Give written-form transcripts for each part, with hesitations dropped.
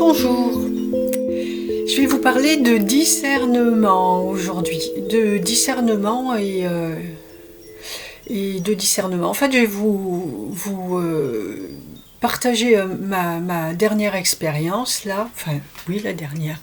Bonjour, je vais vous parler de discernement aujourd'hui, de discernement et de discernement. En fait, je vais vous partager ma dernière expérience là, enfin oui la dernière,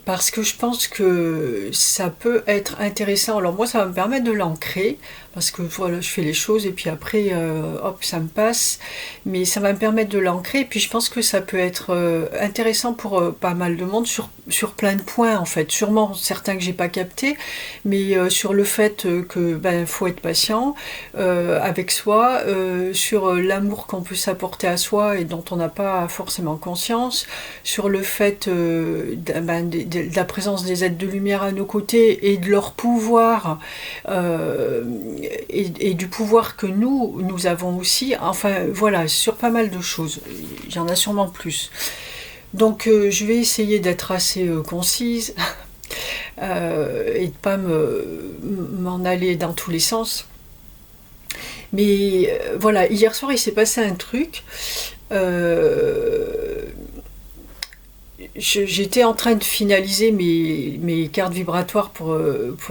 parce que je pense que ça peut être intéressant. Alors moi, ça va me permettre de l'ancrer, parce que voilà, je fais les choses et puis après, hop, ça me passe. Mais ça va me permettre de l'ancrer, et puis je pense que ça peut être intéressant pour pas mal de monde sur plein de points en fait. Sûrement certains que j'ai pas captés, mais sur le fait que faut être patient avec soi, sur l'amour qu'on peut s'apporter à soi et dont on n'a pas forcément conscience, sur le fait de la présence des êtres de lumière à nos côtés et de leur pouvoir et du pouvoir que nous avons aussi. Enfin voilà, sur pas mal de choses. Il y en a sûrement plus. Donc je vais essayer d'être assez concise et de pas m'en aller dans tous les sens. Mais voilà, hier soir il s'est passé un truc. J'étais en train de finaliser mes cartes vibratoires pour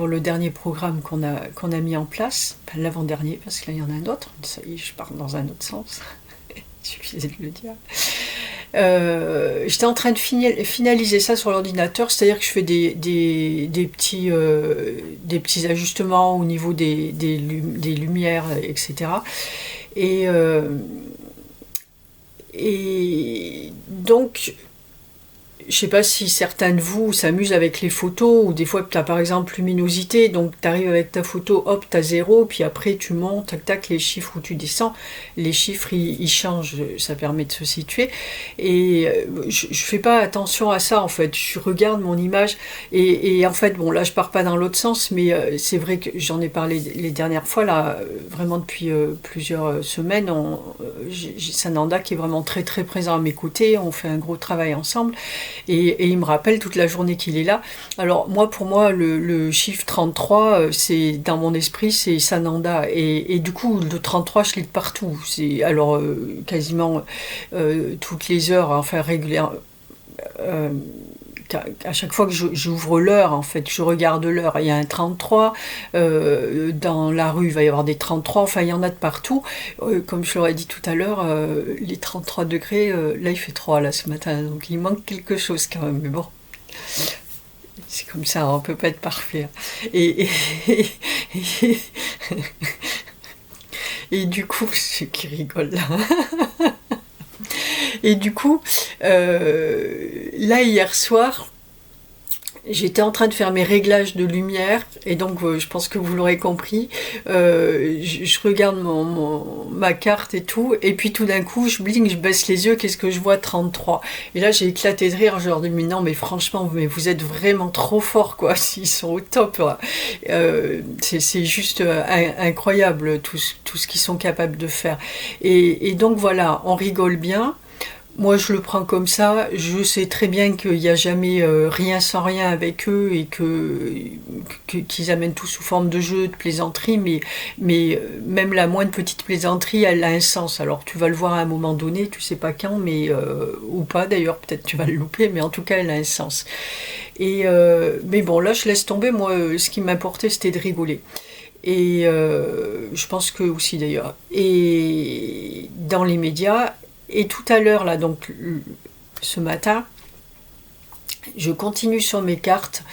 le dernier programme qu'on a mis en place, enfin, l'avant-dernier, parce que là il y en a un autre, ça y est, je pars dans un autre sens, il suffisait de le dire. J'étais en train de finaliser ça sur l'ordinateur, c'est-à-dire que je fais des petits ajustements au niveau des lumières, etc. Et donc, je sais pas si certains de vous s'amusent avec les photos, ou des fois tu as par exemple luminosité, donc tu arrives avec ta photo, hop, tu as 0, puis après tu montes, tac tac, les chiffres où tu descends, les chiffres ils changent, ça permet de se situer. Et je fais pas attention à ça en fait, je regarde mon image, et en fait, bon là je pars pas dans l'autre sens, mais c'est vrai que j'en ai parlé les dernières fois, là, vraiment depuis plusieurs semaines, j'ai Sananda qui est vraiment très très présent à mes côtés, on fait un gros travail ensemble. Et il me rappelle toute la journée qu'il est là. Alors moi, pour moi, le chiffre 33, c'est dans mon esprit, c'est Sananda. Et du coup, le 33, je l'ai de partout. C'est alors quasiment toutes les heures, enfin régulièrement. À chaque fois que j'ouvre l'heure, en fait, je regarde l'heure, il y a un 33, dans la rue, il va y avoir des 33, enfin, il y en a de partout. Comme je l'aurais dit tout à l'heure, les 33 degrés, là, il fait 3, là, ce matin, donc il manque quelque chose quand même, mais bon. C'est comme ça, on peut pas être parfait. Et, et du coup, ceux qui rigolent là. Et du coup, là, hier soir, j'étais en train de faire mes réglages de lumière, et donc je pense que vous l'aurez compris, je regarde ma carte et tout, et puis tout d'un coup je blingue, je baisse les yeux, qu'est-ce que je vois? 33. Et là j'ai éclaté de rire, je leur dis mais non, mais franchement, mais vous êtes vraiment trop forts quoi, ils sont au top. C'est juste incroyable tout ce qu'ils sont capables de faire. Et donc voilà, on rigole bien. Moi, je le prends comme ça. Je sais très bien qu'il n'y a jamais rien sans rien avec eux, et qu'ils amènent tout sous forme de jeu, de plaisanterie, mais même la moindre petite plaisanterie, elle a un sens. Alors, tu vas le voir à un moment donné, tu sais pas quand, mais ou pas d'ailleurs, peut-être tu vas le louper, mais en tout cas, elle a un sens. Mais bon, là, je laisse tomber. Moi, ce qui m'importait, c'était de rigoler. Et je pense que aussi d'ailleurs. Et dans les médias. Et tout à l'heure, là, donc ce matin, je continue sur mes cartes.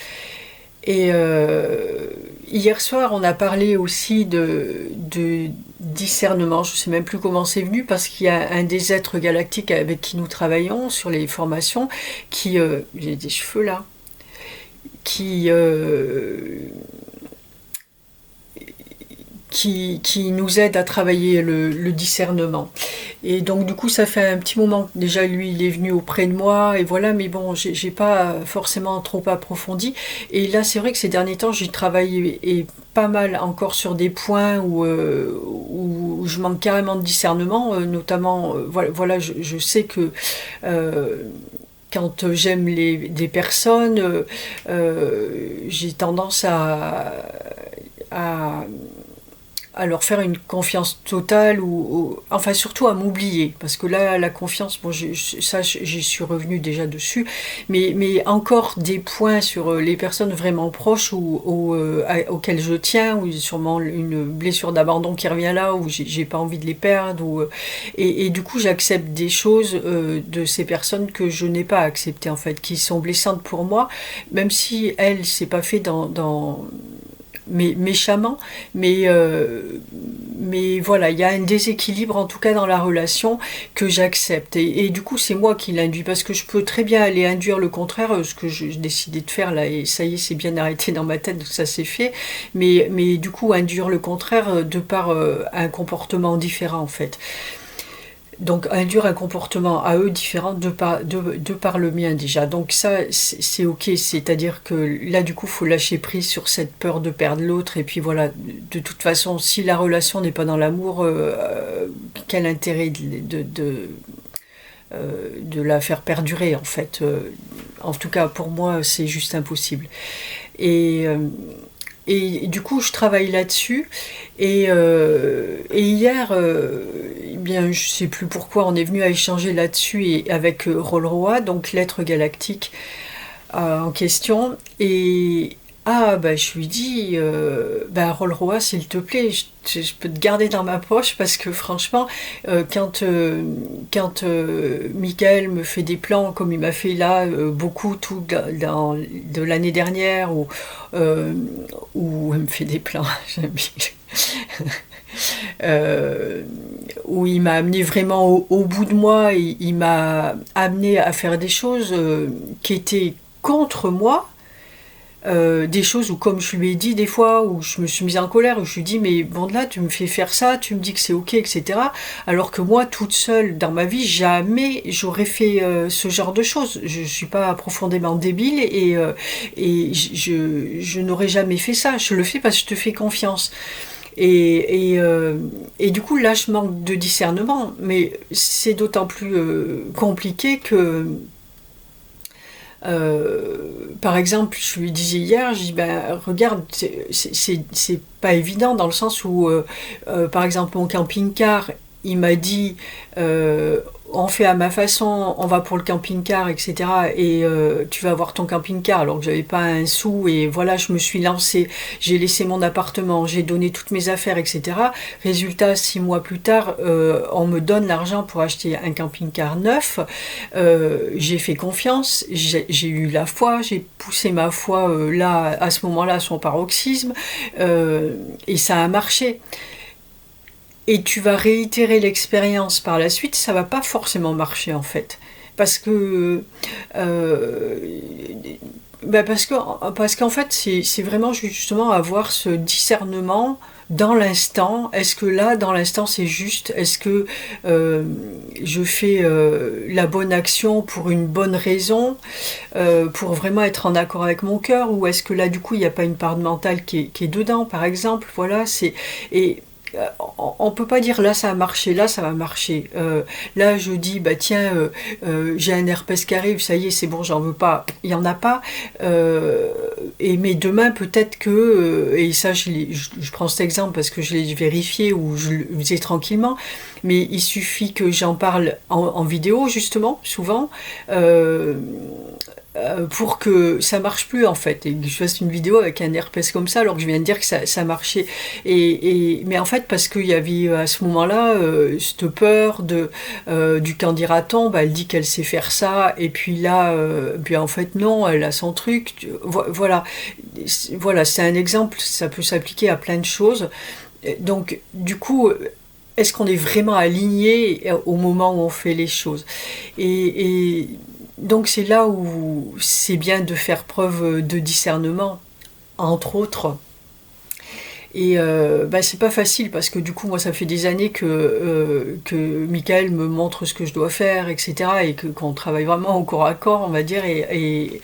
Et hier soir, on a parlé aussi de discernement. Je ne sais même plus comment c'est venu, parce qu'il y a un des êtres galactiques avec qui nous travaillons sur les formations, j'ai des cheveux là, qui nous aide à travailler le discernement. Et donc du coup ça fait un petit moment, déjà lui il est venu auprès de moi, et voilà, mais bon j'ai pas forcément trop approfondi. Et là c'est vrai que ces derniers temps j'ai travaillé et pas mal encore sur des points où je manque carrément de discernement, notamment voilà, je sais que quand j'aime des personnes, j'ai tendance à à leur faire une confiance totale enfin surtout à m'oublier, parce que là la confiance, bon ça j'y suis revenue déjà dessus, mais encore des points sur les personnes vraiment proches auxquelles je tiens, ou sûrement une blessure d'abandon qui revient là, où j'ai pas envie de les perdre, et du coup j'accepte des choses de ces personnes que je n'ai pas acceptées en fait, qui sont blessantes pour moi, même si elles c'est pas fait mais méchamment, mais voilà, il y a un déséquilibre en tout cas dans la relation que j'accepte, et du coup c'est moi qui l'induis, parce que je peux très bien aller induire le contraire, ce que j'ai décidé de faire là, et ça y est, c'est bien arrêté dans ma tête, donc ça c'est fait, mais du coup induire le contraire de par un comportement différent en fait. Donc induire un comportement à eux différent de par le mien déjà. Donc ça c'est ok, c'est-à-dire que là du coup il faut lâcher prise sur cette peur de perdre l'autre, et puis voilà, de toute façon si la relation n'est pas dans l'amour, quel intérêt de la faire perdurer en fait. En tout cas pour moi c'est juste impossible. Et, euh, et du coup, je travaille là-dessus. Et hier, eh bien, je ne sais plus pourquoi, on est venu à échanger là-dessus et avec Rolroa, donc l'être galactique en question. Et bah, je lui dis, bah, Rolroa, s'il te plaît, je peux te garder dans ma poche, parce que franchement, quand Michael me fait des plans comme il m'a fait là, beaucoup tout de l'année dernière, où il me fait des plans, j'aime bien. Où il m'a amené vraiment au bout de moi, il m'a amené à faire des choses qui étaient contre moi, des choses où, comme je lui ai dit des fois, où je me suis mise en colère, où je lui ai dit mais bon là tu me fais faire ça, tu me dis que c'est ok, etc. Alors que moi toute seule dans ma vie jamais j'aurais fait ce genre de choses. Je suis pas profondément débile, et je n'aurais jamais fait ça. Je le fais parce que je te fais confiance. Et du coup là je manque de discernement, mais c'est d'autant plus compliqué que par exemple, je lui disais hier, je dis ben regarde, c'est pas évident, dans le sens où, par exemple, mon camping-car, il m'a dit on fait à ma façon, on va pour le camping-car, etc. Et tu vas voir ton camping-car, alors que j'avais pas un sou, et voilà, je me suis lancée, j'ai laissé mon appartement, j'ai donné toutes mes affaires, etc. Résultat, 6 mois plus tard, on me donne l'argent pour acheter un camping-car neuf. J'ai fait confiance, j'ai eu la foi, j'ai poussé ma foi là, à ce moment-là, à son paroxysme, et ça a marché. Et tu vas réitérer l'expérience par la suite, ça va pas forcément marcher en fait. Parce que, parce qu'en fait, c'est vraiment justement avoir ce discernement dans l'instant. Est-ce que là, dans l'instant, c'est juste? Est-ce que je fais la bonne action pour une bonne raison, pour vraiment être en accord avec mon cœur? Ou est-ce que là, du coup, il n'y a pas une part de mental qui est dedans, par exemple? Voilà, et on peut pas dire là ça a marché, là ça va marcher. Là je dis bah tiens, j'ai un herpès qui arrive, ça y est c'est bon, j'en veux pas. Il y en a pas. Mais demain peut-être que, et ça je prends cet exemple parce que je l'ai vérifié, ou je le faisais tranquillement, mais il suffit que j'en parle en vidéo justement, souvent. Pour que ça marche plus en fait, et que je fasse une vidéo avec un herpès comme ça alors que je viens de dire que ça marchait, mais en fait parce qu'il y avait à ce moment-là cette peur du qu'en dira-t-on, bah, elle dit qu'elle sait faire ça, et puis là puis en fait non, elle a son truc, voilà, c'est un exemple, ça peut s'appliquer à plein de choses. Donc du coup, est-ce qu'on est vraiment aligné au moment où on fait les choses? Et donc c'est là où c'est bien de faire preuve de discernement, entre autres. Et bah, c'est pas facile, parce que du coup moi ça fait des années que Michael me montre ce que je dois faire, etc. Et qu'on travaille vraiment au corps à corps, on va dire, et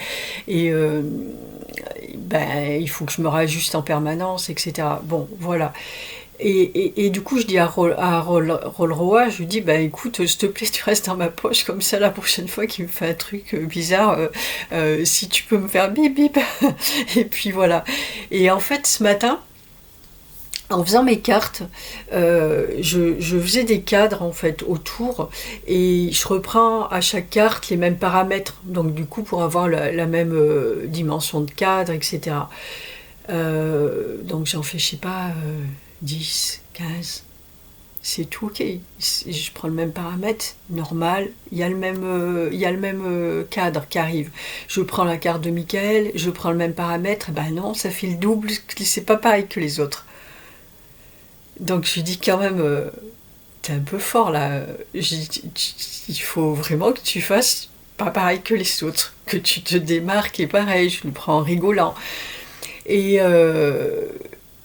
ben, il faut que je me rajuste en permanence, etc. Bon, voilà. Et du coup, je dis à Rolroa, je lui dis, bah écoute, s'il te plaît, tu restes dans ma poche, comme ça la prochaine fois qu'il me fait un truc bizarre, si tu peux me faire bip bip. Et puis voilà. Et en fait, ce matin, En faisant mes cartes, je faisais des cadres en fait autour et je reprends à chaque carte les mêmes paramètres, donc du coup pour avoir la même dimension de cadre, etc. Donc j'en fais, je sais pas, 10, 15, c'est tout ok. Je prends le même paramètre, normal, il y a le même cadre qui arrive. Je prends la carte de Michael, je prends le même paramètre, ben non, ça fait le double, c'est pas pareil que les autres. Donc je lui dis quand même, t'es un peu fort là. Il faut vraiment que tu fasses pas pareil que les autres, que tu te démarques et pareil, je le prends en rigolant. Et, euh,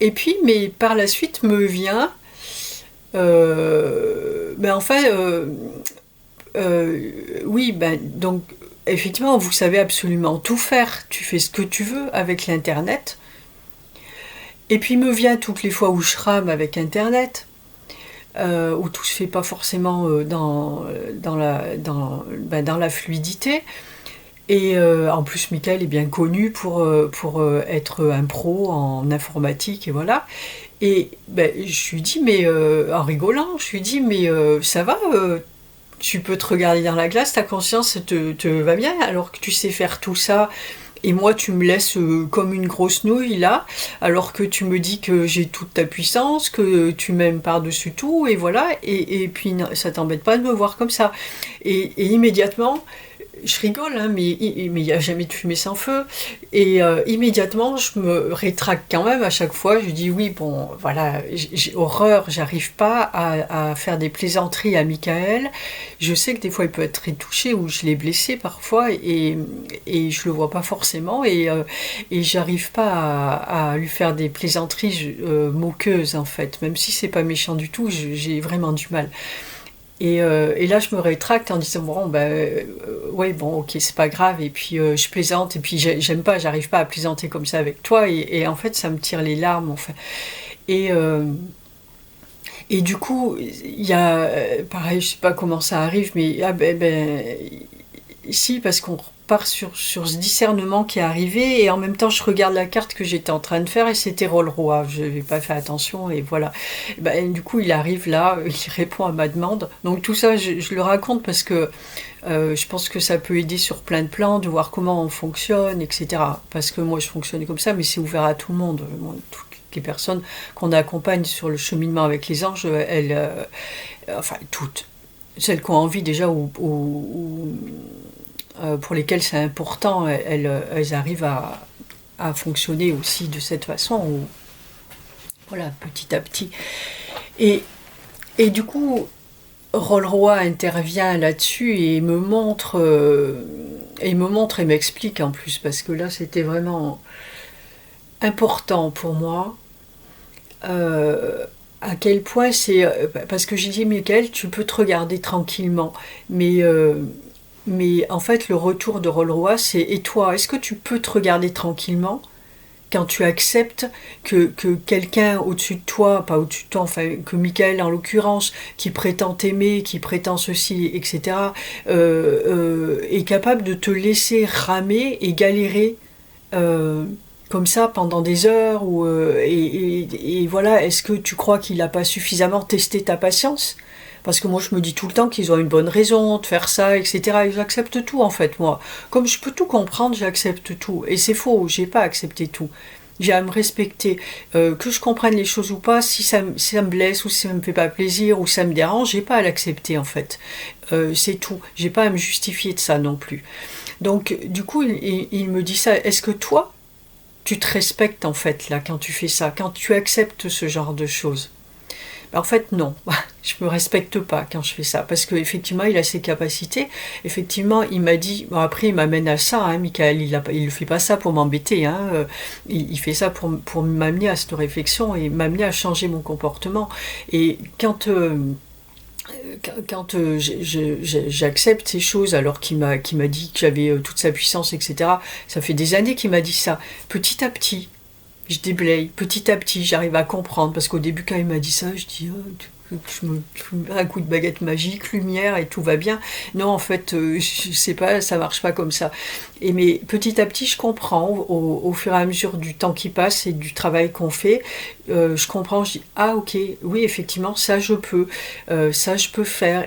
et puis, mais par la suite me vient, ben enfin, oui, ben donc effectivement, vous savez absolument tout faire. Tu fais ce que tu veux avec l'internet. Et puis me vient toutes les fois où je rame avec internet. Où tout se fait pas forcément dans la fluidité. Et en plus, Michael est bien connu pour être un pro en informatique, et voilà. Et ben, je lui dis, mais en rigolant, je lui dis, mais ça va, tu peux te regarder dans la glace, ta conscience te va bien, alors que tu sais faire tout ça. Et moi, tu me laisses comme une grosse nouille là, alors que tu me dis que j'ai toute ta puissance, que tu m'aimes par-dessus tout, et voilà. Et puis, non, ça t'embête pas de me voir comme ça. Et immédiatement, je rigole, hein, mais il n'y a jamais de fumée sans feu. Et immédiatement, je me rétracte quand même à chaque fois. Je dis oui, bon, voilà, j'ai horreur, j'arrive pas à faire des plaisanteries à Michael. Je sais que des fois, il peut être très touché ou je l'ai blessé parfois et je le vois pas forcément. Et j'arrive pas à lui faire des plaisanteries moqueuses, en fait. Même si c'est pas méchant du tout, j'ai vraiment du mal. Et là, je me rétracte en disant bon, ben, ouais, bon, ok, c'est pas grave. Et puis je plaisante. Et puis j'aime pas, j'arrive pas à plaisanter comme ça avec toi. Et en fait, ça me tire les larmes. Enfin. Et, euh, et du coup, il y a, pareil, je sais pas comment ça arrive, mais ah, si, parce qu'on repart sur ce discernement qui est arrivé, et en même temps, je regarde la carte que j'étais en train de faire, et c'était Rôle-Roi. Je n'avais pas fait attention, et voilà. Ben, du coup, il arrive là, il répond à ma demande. Donc tout ça, je le raconte parce que je pense que ça peut aider sur plein de plans, de voir comment on fonctionne, etc. Parce que moi, je fonctionne comme ça, mais c'est ouvert à tout le monde. Moi, toutes les personnes qu'on accompagne sur le cheminement avec les anges, elles, enfin toutes, celles qui ont envie déjà pour lesquelles c'est important, elles arrivent à fonctionner aussi de cette façon, voilà, petit à petit. Et, et du coup, Rôle-Roi intervient là-dessus et me montre et m'explique en plus, parce que là, c'était vraiment important pour moi. Euh, à quel point c'est... Parce que j'ai dit, Michael, tu peux te regarder tranquillement, mais en fait, le retour de Rôle-Roi, c'est et toi, est-ce que tu peux te regarder tranquillement quand tu acceptes que quelqu'un au-dessus de toi, pas au-dessus de toi, enfin que Michael en l'occurrence, qui prétend t'aimer, qui prétend ceci, etc., est capable de te laisser ramer et galérer euh, comme ça pendant des heures et voilà, est-ce que tu crois qu'il n'a pas suffisamment testé ta patience? Parce que moi, je me dis tout le temps qu'ils ont une bonne raison de faire ça, etc. Et j'accepte tout, en fait, moi. Comme je peux tout comprendre, j'accepte tout. Et c'est faux, j'ai pas accepté tout. J'ai à me respecter. Que je comprenne les choses ou pas, si ça me blesse, ou si ça me fait pas plaisir, ou ça me dérange, j'ai pas à l'accepter, en fait. C'est tout. J'ai pas à me justifier de ça non plus. Donc, du coup, il me dit ça. Est-ce que toi, tu te respectes, en fait, là, quand tu fais ça, quand tu acceptes ce genre de choses? En fait, non, je me respecte pas quand je fais ça, parce qu'effectivement, il a ses capacités. Effectivement, il m'a dit, bon, après, il m'amène à ça, hein, Michael, il ne fait pas ça pour m'embêter, hein, il fait ça pour m'amener à cette réflexion et m'amener à changer mon comportement. Et quand j'accepte ces choses, alors qu'il m'a dit que j'avais toute sa puissance, etc., ça fait des années qu'il m'a dit ça, petit à petit. Je déblaye, petit à petit, j'arrive à comprendre, parce qu'au début, quand il m'a dit ça, je dis, oh, je me mets un coup de baguette magique, lumière et tout va bien. Non, en fait, je sais pas, ça marche pas comme ça. Mais petit à petit, je comprends au fur et à mesure du temps qui passe et du travail qu'on fait, je comprends, je dis ah ok, oui effectivement ça je peux faire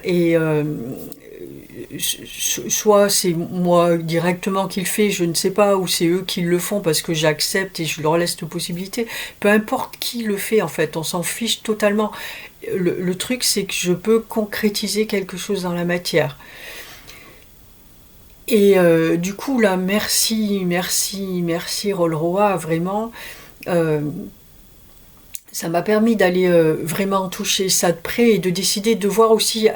soit c'est moi directement qui le fais, je ne sais pas, ou c'est eux qui le font parce que j'accepte et je leur laisse la possibilité. Peu importe qui le fait en fait, on s'en fiche totalement. Le truc c'est que je peux concrétiser quelque chose dans la matière. Et du coup là, merci Rolroa, vraiment. Euh, Ça m'a permis d'aller vraiment toucher ça de près et de décider de voir aussi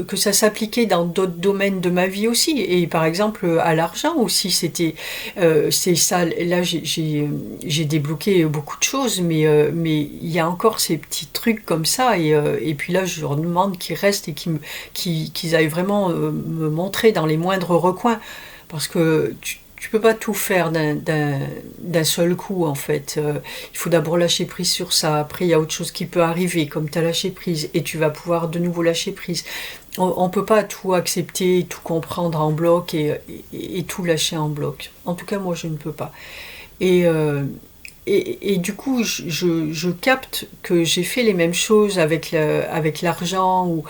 que ça s'appliquait dans d'autres domaines de ma vie aussi. Et par exemple, à l'argent aussi, c'est ça. Là, j'ai débloqué beaucoup de choses, mais il y a encore ces petits trucs comme ça. Et puis là, je leur demande qu'ils restent et qu'ils aillent vraiment me montrer dans les moindres recoins. Parce que tu peux pas tout faire d'un seul coup en fait. Il faut d'abord lâcher prise sur ça. Après, il y a autre chose qui peut arriver, comme tu as lâché prise, et tu vas pouvoir de nouveau lâcher prise. On peut pas tout accepter, tout comprendre en bloc et tout lâcher en bloc. En tout cas, moi, je ne peux pas. Et, euh, et du coup, je capte que j'ai fait les mêmes choses avec l'argent,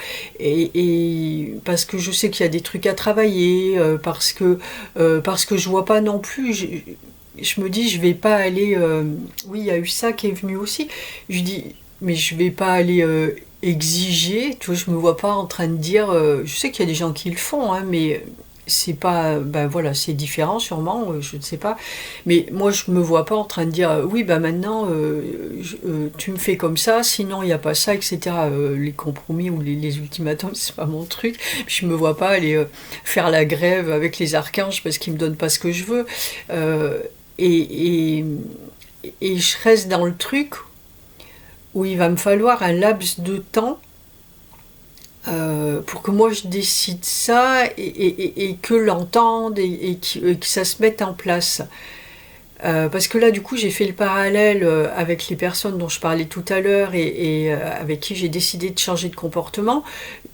parce que je sais qu'il y a des trucs à travailler, parce que je vois pas non plus. Je me dis, je vais pas aller. Oui, il y a eu ça qui est venu aussi. Je dis, mais je vais pas aller exiger. Tu vois, je me vois pas en train de dire. Je sais qu'il y a des gens qui le font, hein, mais c'est pas, ben voilà, c'est différent sûrement, je ne sais pas, mais moi je me vois pas en train de dire oui bah maintenant tu me fais comme ça, sinon il n'y a pas ça, etc. Les compromis ou les ultimatums c'est pas mon truc. Je me vois pas aller faire la grève avec les archanges parce qu'ils me donnent pas ce que je veux. Euh, et, et, et je reste dans le truc où il va me falloir un laps de temps pour que moi je décide ça et que l'entende que ça se mette en place. Parce que là, du coup, j'ai fait le parallèle avec les personnes dont je parlais tout à l'heure et avec qui j'ai décidé de changer de comportement.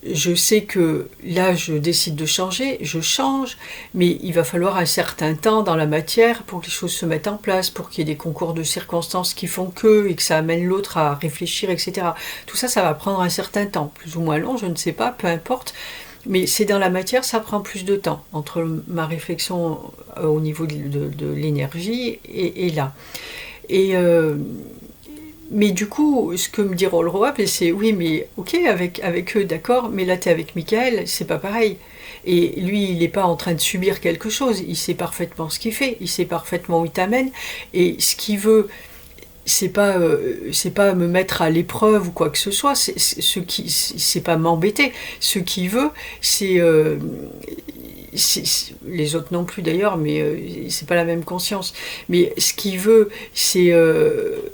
Je sais que là, je décide de changer, je change, mais il va falloir un certain temps dans la matière pour que les choses se mettent en place, pour qu'il y ait des concours de circonstances qui font et que ça amène l'autre à réfléchir, etc. Tout ça, ça va prendre un certain temps, plus ou moins long, je ne sais pas, peu importe. Mais c'est dans la matière, ça prend plus de temps entre ma réflexion au niveau de l'énergie et là. Et mais du coup, ce que me dit Rolroap, c'est oui, mais ok, avec eux, d'accord, mais là t'es avec Michael, c'est pas pareil. Et lui, il n'est pas en train de subir quelque chose, il sait parfaitement ce qu'il fait, il sait parfaitement où il t'amène, et ce qu'il veut, c'est pas me mettre à l'épreuve ou quoi que ce soit, c'est pas m'embêter. Ce qu'il veut, les autres non plus d'ailleurs, mais c'est pas la même conscience. Mais ce qu'il veut, c'est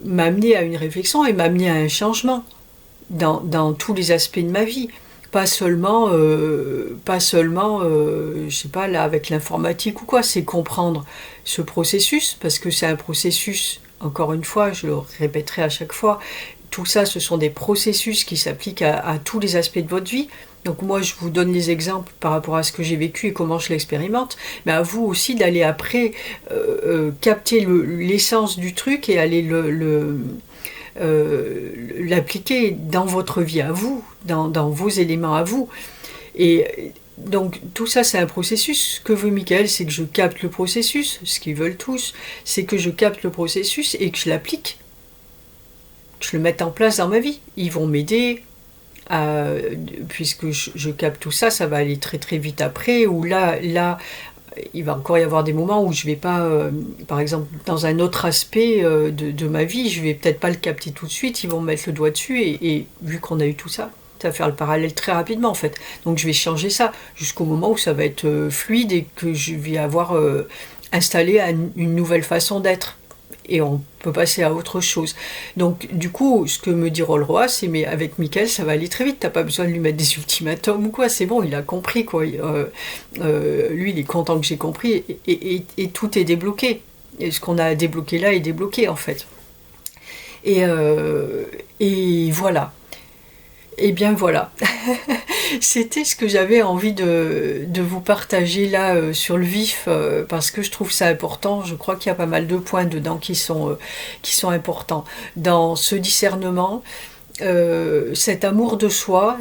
m'amener à une réflexion et m'amener à un changement dans tous les aspects de ma vie. Pas seulement, je sais pas, là, avec l'informatique ou quoi, c'est comprendre ce processus, parce que c'est un processus, encore une fois, je le répéterai à chaque fois, tout ça, ce sont des processus qui s'appliquent à tous les aspects de votre vie. Donc moi, je vous donne les exemples par rapport à ce que j'ai vécu et comment je l'expérimente, mais à vous aussi d'aller après capter l'essence du truc et aller l'appliquer dans votre vie à vous, dans vos éléments à vous. Et donc tout ça c'est un processus. Ce que veut Michael, c'est que je capte le processus. Ce qu'ils veulent tous, c'est que je capte le processus et que je l'applique, que je le mette en place dans ma vie. Ils vont m'aider. Puisque je capte tout ça, ça va aller très très vite après, ou là il va encore y avoir des moments où je vais pas, par exemple, dans un autre aspect de ma vie, je vais peut-être pas le capter tout de suite, ils vont mettre le doigt dessus, et vu qu'on a eu tout ça, ça va faire le parallèle très rapidement en fait. Donc je vais changer ça jusqu'au moment où ça va être fluide et que je vais avoir installé une nouvelle façon d'être. Et on peut passer à autre chose. Donc du coup, ce que me dit Rolroa, c'est mais avec Michael, ça va aller très vite, t'as pas besoin de lui mettre des ultimatums ou quoi, c'est bon, il a compris quoi. Lui, il est content que j'ai compris et tout est débloqué. Et ce qu'on a débloqué là est débloqué en fait. Et voilà. Et bien voilà, c'était ce que j'avais envie de vous partager là sur le vif, parce que je trouve ça important. Je crois qu'il y a pas mal de points dedans qui sont importants. Dans ce discernement, cet amour de soi,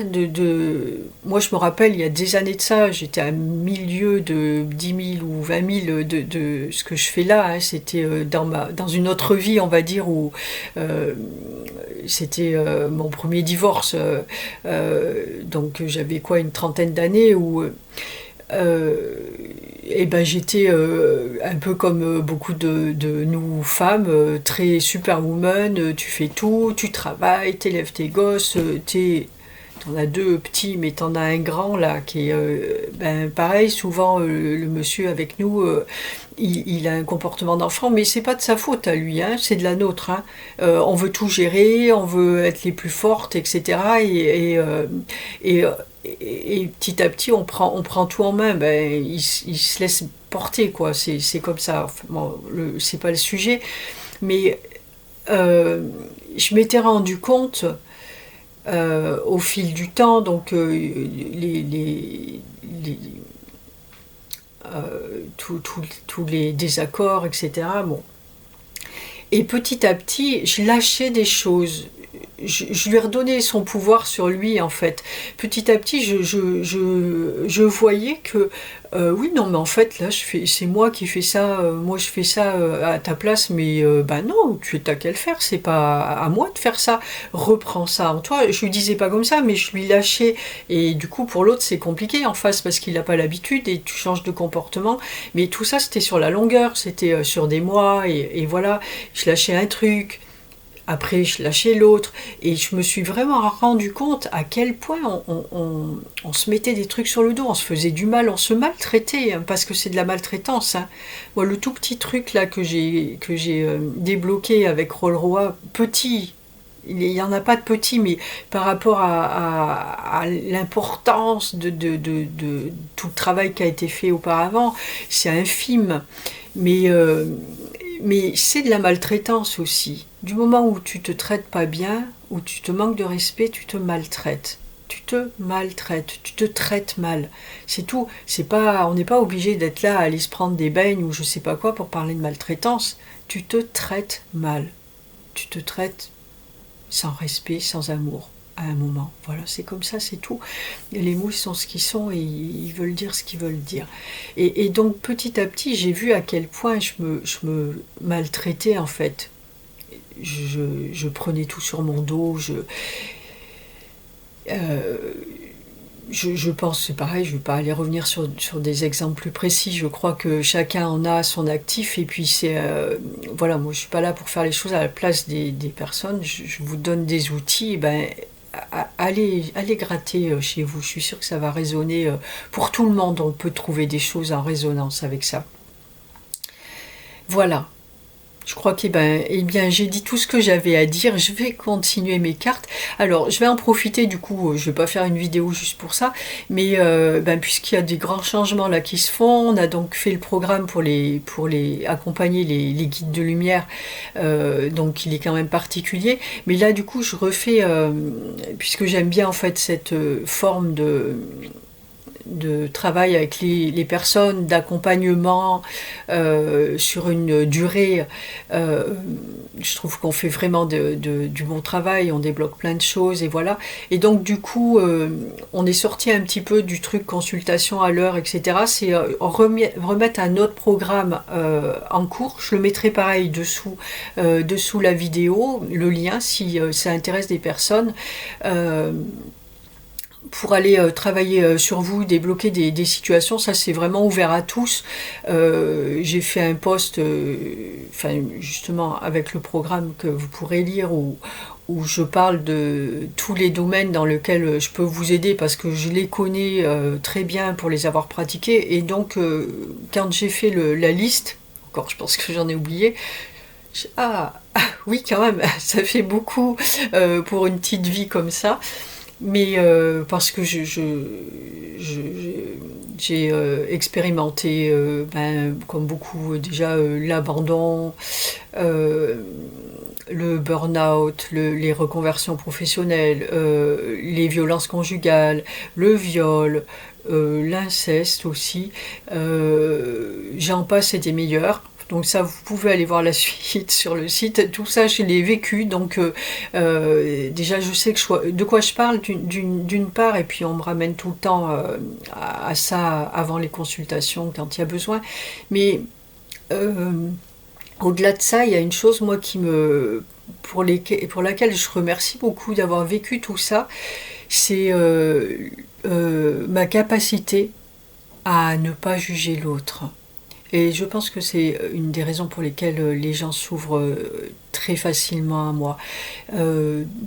moi je me rappelle il y a des années de ça, j'étais à milieu de 10 000 ou 20 000 de ce que je fais là, hein. C'était dans une autre vie, on va dire, où euh, c'était mon premier divorce, donc j'avais quoi, une trentaine d'années, où et ben j'étais un peu comme beaucoup de nous femmes, très superwoman, tu fais tout, tu travailles, t'élèves tes gosses, t'en as deux petits, mais t'en as un grand là qui est ben, pareil, souvent le monsieur avec nous, il a un comportement d'enfant, mais c'est pas de sa faute à lui, hein, c'est de la nôtre, hein. On veut tout gérer, on veut être les plus fortes, etc. Et, et petit à petit, on prend tout en main. Ben, il se laisse porter, quoi. C'est comme ça. Enfin, bon, c'est pas le sujet. Mais je m'étais rendu compte au fil du temps, donc les, tous les désaccords, etc. Bon. Et petit à petit, je lâchais des choses. Je lui ai redonné son pouvoir sur lui, en fait. Petit à petit, je voyais que, oui, non, mais en fait, là, c'est moi qui fais ça, moi je fais ça à ta place, mais bah non, tu t'as qu'à le faire, c'est pas à moi de faire ça. Reprends ça en toi. Je lui disais pas comme ça, mais je lui lâchais. Et du coup, pour l'autre, c'est compliqué en face parce qu'il n'a pas l'habitude et tu changes de comportement. Mais tout ça, c'était sur la longueur, c'était sur des mois, et voilà, je lâchais un truc. Après, je lâchais l'autre, et je me suis vraiment rendu compte à quel point on se mettait des trucs sur le dos, on se faisait du mal, on se maltraitait, hein, parce que c'est de la maltraitance, hein. Moi, le tout petit truc là que j'ai débloqué avec Roll-Roy, petit, il n'y en a pas de petit, mais par rapport à l'importance de tout le travail qui a été fait auparavant, c'est infime. Mais, euh, mais c'est de la maltraitance aussi. Du moment où tu te traites pas bien, où tu te manques de respect, tu te maltraites. Tu te maltraites, tu te traites mal. C'est tout. C'est pas, on n'est pas obligé d'être là à aller se prendre des beignes ou je sais pas quoi pour parler de maltraitance. Tu te traites mal. Tu te traites sans respect, sans amour, à un moment. Voilà, c'est comme ça, c'est tout. Et les mots sont ce qu'ils sont et ils veulent dire ce qu'ils veulent dire. Et donc petit à petit, j'ai vu à quel point je me maltraitais en fait. Je prenais tout sur mon dos, euh, je pense, c'est pareil, je ne vais pas aller revenir sur des exemples plus précis, je crois que chacun en a son actif, et puis c'est... voilà, moi je ne suis pas là pour faire les choses à la place des personnes, je vous donne des outils, et ben, allez gratter chez vous, je suis sûre que ça va résonner pour tout le monde, on peut trouver des choses en résonance avec ça. Voilà. Je crois que eh bien, j'ai dit tout ce que j'avais à dire. Je vais continuer mes cartes. Alors, je vais en profiter. Du coup, je vais pas faire une vidéo juste pour ça, mais ben, puisqu'il y a des grands changements là qui se font, on a donc fait le programme pour les accompagner les guides de lumière. Donc, il est quand même particulier. Mais là, du coup, je refais, puisque j'aime bien en fait cette forme de travail avec les personnes, d'accompagnement sur une durée. Je trouve qu'on fait vraiment du bon travail, on débloque plein de choses, et voilà. Et donc du coup, on est sorti un petit peu du truc consultation à l'heure, etc. C'est remettre un autre programme en cours. Je le mettrai pareil dessous la vidéo, le lien si ça intéresse des personnes. Pour aller travailler sur vous, débloquer des situations, ça c'est vraiment ouvert à tous. J'ai fait un post, justement avec le programme que vous pourrez lire, où je parle de tous les domaines dans lesquels je peux vous aider parce que je les connais très bien pour les avoir pratiqués. Et donc quand j'ai fait la liste, encore je pense que j'en ai oublié, oui quand même, ça fait beaucoup pour une petite vie comme ça. Mais parce que j'ai expérimenté, ben, comme beaucoup déjà, l'abandon, le burn-out, les reconversions professionnelles, les violences conjugales, le viol, l'inceste aussi. J'en passe et des meilleurs. Donc ça, vous pouvez aller voir la suite sur le site. Tout ça, je l'ai vécu. Donc déjà, je sais de quoi je parle d'une part, et puis on me ramène tout le temps à ça avant les consultations quand il y a besoin. Mais euh, au-delà de ça, il y a une chose, moi, pour laquelle je remercie beaucoup d'avoir vécu tout ça, c'est ma capacité à ne pas juger l'autre. Et je pense que c'est une des raisons pour lesquelles les gens s'ouvrent très facilement à moi.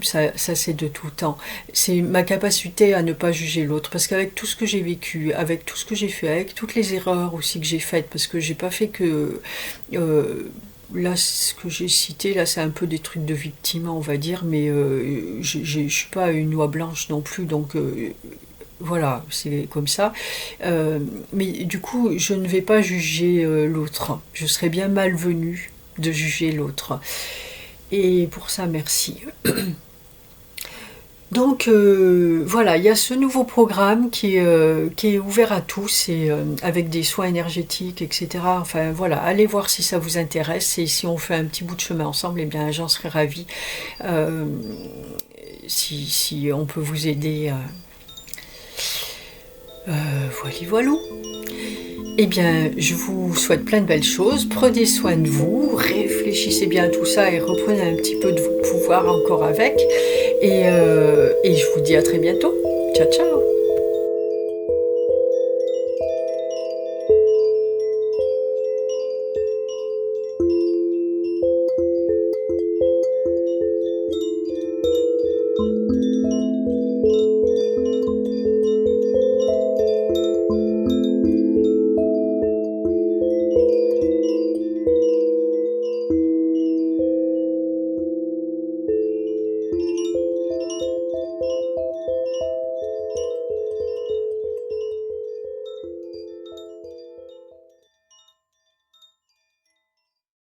Ça c'est de tout temps. C'est ma capacité à ne pas juger l'autre. Parce qu'avec tout ce que j'ai vécu, avec tout ce que j'ai fait, avec toutes les erreurs aussi que j'ai faites, parce que j'ai pas fait que... là, ce que j'ai cité, là, c'est un peu des trucs de victime, on va dire, mais je suis pas une oie blanche non plus, donc voilà, c'est comme ça. Mais du coup, je ne vais pas juger l'autre. Je serais bien malvenue de juger l'autre. Et pour ça, merci. Donc voilà, il y a ce nouveau programme qui est ouvert à tous et avec des soins énergétiques, etc. Enfin voilà, allez voir si ça vous intéresse et si on fait un petit bout de chemin ensemble, eh bien j'en serais ravie. Euh, si on peut vous aider. Voilà, voilà. Eh bien, je vous souhaite plein de belles choses. Prenez soin de vous, réfléchissez bien à tout ça et reprenez un petit peu de pouvoir encore avec. Et je vous dis à très bientôt. Ciao, ciao.